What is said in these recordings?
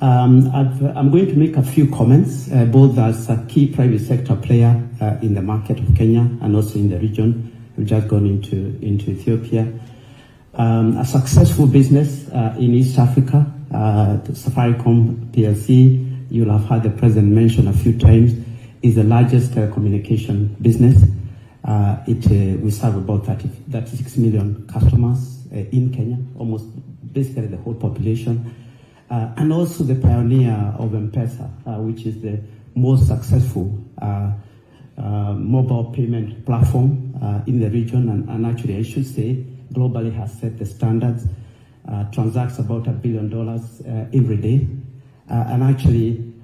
I'm going to make a few comments, both as a key private sector player in the market of Kenya and also in the region. We've just gone into Ethiopia. A successful business in East Africa, the Safaricom PLC, you'll have heard the president mention a few times, is the largest telecommunication business. We serve about 36 million customers in Kenya, almost basically the whole population. And also the pioneer of M-Pesa, which is the most successful mobile payment platform in the region, and actually I should say globally has set the standards, transacts about $1 billion every day, and actually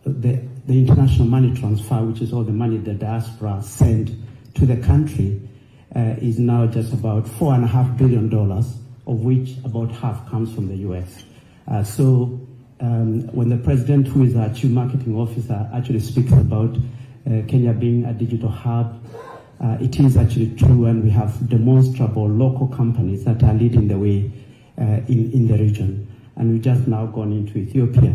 the international money transfer, which is all the money the diaspora send to the country, is now just about $4.5 billion, of which about half comes from the US. When the president, who is our chief marketing officer, actually speaks about Kenya being a digital hub, it is actually true, and we have demonstrable local companies that are leading the way in the region. And we've just now gone into Ethiopia,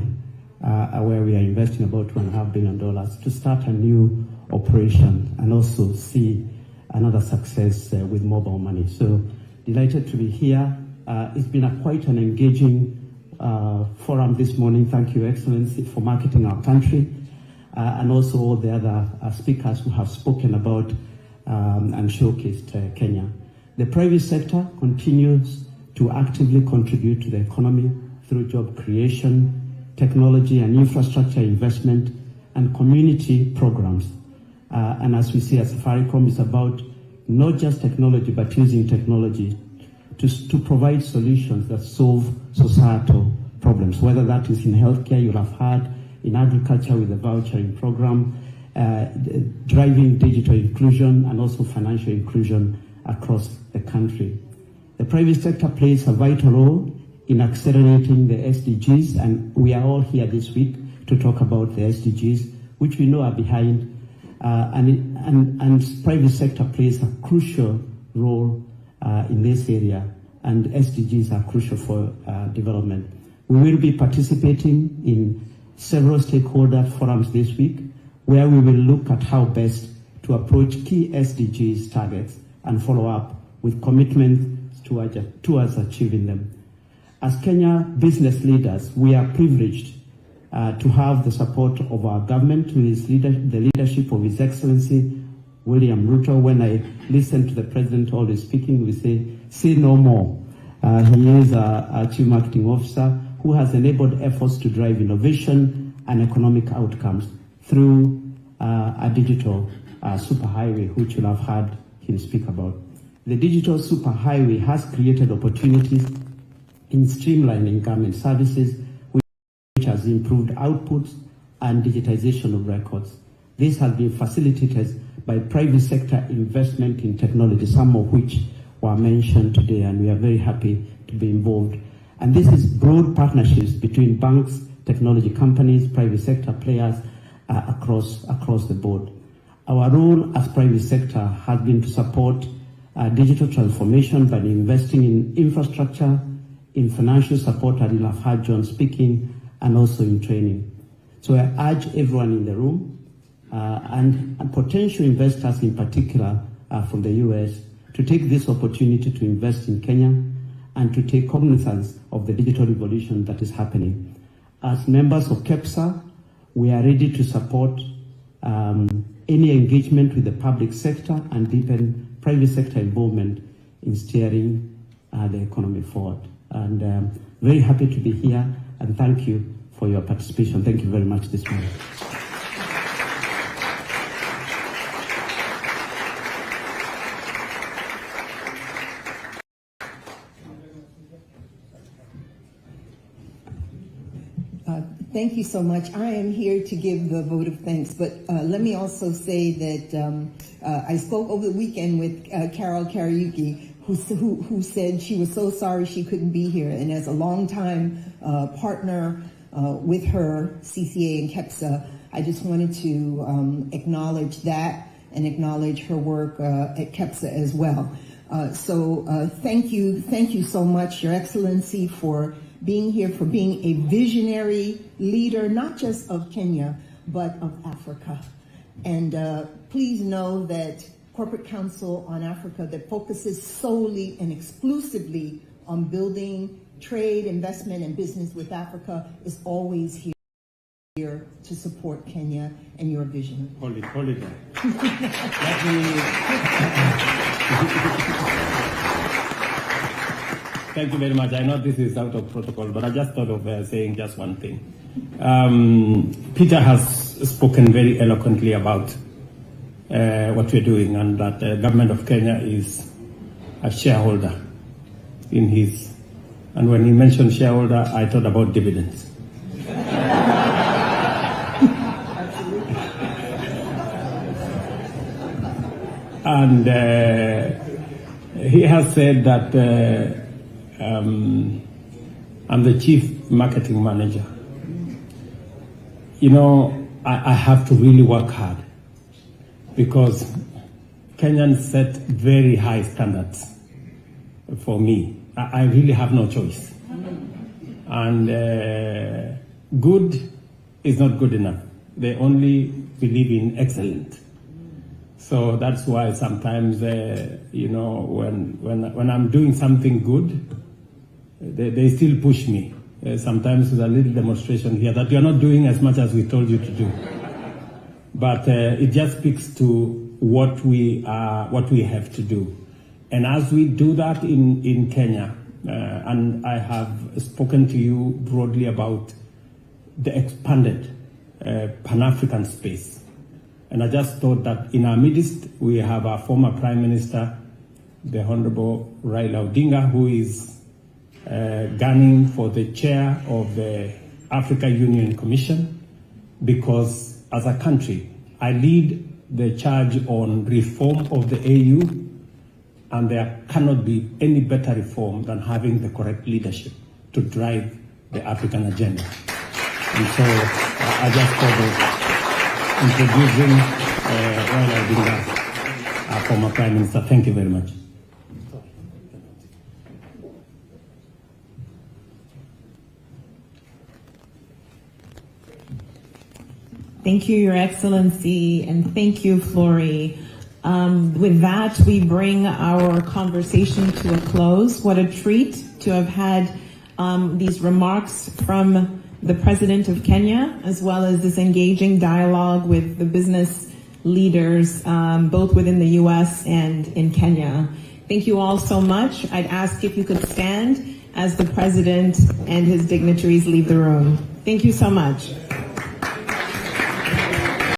where we are investing about $2.5 billion to start a new operation and also see another success with mobile money. So delighted to be here. It's been quite an engaging forum this morning. Thank you, Excellency, for marketing our country, and also all the other speakers who have spoken about and showcased Kenya. The private sector continues to actively contribute to the economy through job creation, technology and infrastructure investment, and community programs. And as we see at Safaricom, it's about not just technology, but using technology to provide solutions that solve societal problems, whether that is in healthcare, you'll have heard, in agriculture with the vouchering program, driving digital inclusion and also financial inclusion across the country. The private sector plays a vital role in accelerating the SDGs, and we are all here this week to talk about the SDGs, which we know are behind, and private sector plays a crucial role in this area, and SDGs are crucial for development. We will be participating in several stakeholder forums this week, where we will look at how best to approach key SDGs targets and follow up with commitments towards achieving them. As Kenya business leaders, we are privileged to have the support of our government, who is the leadership of His Excellency William Ruto. When I listen to the president always speaking, we say no more. He is our chief marketing officer who has enabled efforts to drive innovation and economic outcomes through a digital superhighway, which you'll have heard him speak about. The digital superhighway has created opportunities in streamlining government services, which has improved outputs and digitization of records. This has been facilitated by private sector investment in technology, some of which were mentioned today, and we are very happy to be involved. And this is broad partnerships between banks, technology companies, private sector players across the board. Our role as private sector has been to support digital transformation by investing in infrastructure, in financial support, and you'll have heard John speaking, and also in training. So I urge everyone in the room and potential investors in particular from the US to take this opportunity to invest in Kenya and to take cognizance of the digital revolution that is happening. As members of KEPSA, we are ready to support any engagement with the public sector and deepen private sector involvement in steering the economy forward. And very happy to be here, and thank you for your participation. Thank you very much this morning. Thank you so much. I am here to give the vote of thanks, but let me also say that I spoke over the weekend with Carol Kariuki, who said she was so sorry she couldn't be here. And as a longtime partner with her, CCA and KEPSA, I just wanted to acknowledge that and acknowledge her work at KEPSA as well. So thank you so much, Your Excellency, for being here, for being a visionary leader, not just of Kenya, but of Africa. And please know that Corporate Council on Africa, that focuses solely and exclusively on building trade, investment, and business with Africa, is always here to support Kenya and your vision. Hold it there. Thank you very much. I know this is out of protocol, but I just thought of saying just one thing. Peter has spoken very eloquently about what we're doing, and that the government of Kenya is a shareholder in his. And when he mentioned shareholder, I thought about dividends. And he has said that I'm the chief marketing manager. You know, I have to really work hard, because Kenyans set very high standards for me. I really have no choice. And good is not good enough. They only believe in excellent. So that's why sometimes, you know, when I'm doing something good, they still push me. Sometimes with a little demonstration here that you're not doing as much as we told you to do. But it just speaks to what we have to do. And as we do that in Kenya, and I have spoken to you broadly about the expanded Pan-African space. And I just thought that in our midst, we have our former Prime Minister, the Honorable Raila Odinga, who is gunning for the chair of the Africa Union Commission, because as a country, I lead the charge on reform of the AU, and there cannot be any better reform than having the correct leadership to drive the African agenda. And so I just thought of introducing Raila Odinga, our former Prime Minister. Thank you very much. Thank you, Your Excellency, and thank you, Flory. With that, we bring our conversation to a close. What a treat to have had these remarks from the President of Kenya, as well as this engaging dialogue with the business leaders, both within the U.S. and in Kenya. Thank you all so much. I'd ask if you could stand as the President and his dignitaries leave the room. Thank you so much.